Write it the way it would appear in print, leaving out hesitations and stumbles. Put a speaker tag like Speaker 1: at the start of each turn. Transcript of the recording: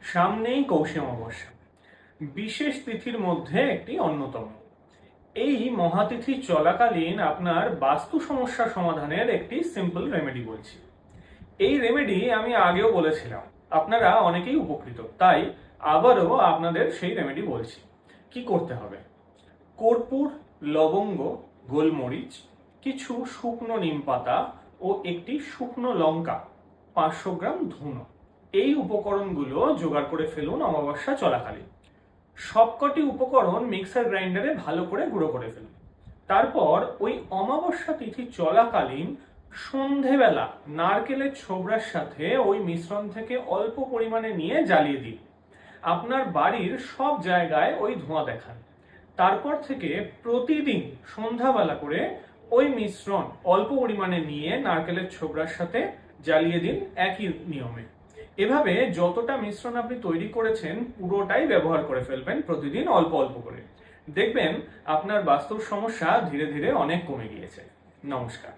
Speaker 1: সামনেই কৌশী অমাবস্যা, বিশেষ তিথির মধ্যে একটি অন্যতম। এই মহাতিথি চলাকালীন আপনার বাস্তু সমস্যা সমাধানের একটি সিম্পল রেমেডি বলছি। এই রেমেডি আমি আগেও বলেছিলাম, আপনারা অনেকেই উপকৃত, তাই আবারও আপনাদের সেই রেমেডি বলছি। কি করতে হবে? কর্পূর, লবঙ্গ, গোলমরিচ, কিছু শুকনো নিম পাতা ও একটি শুকনো লঙ্কা, 500 গ্রাম ধুনো, এই উপকরণগুলো জোগাড় করে ফেলুন অমাবস্যা চলাকালীন। সবকটি উপকরণ মিক্সার গ্রাইন্ডারে ভালো করে গুঁড়ো করে ফেলুন। তারপর ওই অমাবস্যা তিথি চলাকালীন সন্ধেবেলা নারকেলের ছোবড়ার সাথে ওই মিশ্রণ থেকে অল্প পরিমাণে নিয়ে জ্বালিয়ে দিন। আপনার বাড়ির সব জায়গায় ওই ধোঁয়া দেখান। তারপর থেকে প্রতিদিন সন্ধ্যাবেলা করে ওই মিশ্রণ অল্প পরিমাণে নিয়ে নারকেলের ছোবড়ার সাথে জ্বালিয়ে দিন একই নিয়মে। এভাবে যতটা মিশ্রণ আপনি তৈরি করেছেন পুরোটাই ব্যবহার করে ফেলবেন প্রতিদিন অল্প অল্প করে। দেখবেন আপনার বাস্তুর সমস্যা ধীরে ধীরে অনেক কমে গিয়েছে। নমস্কার।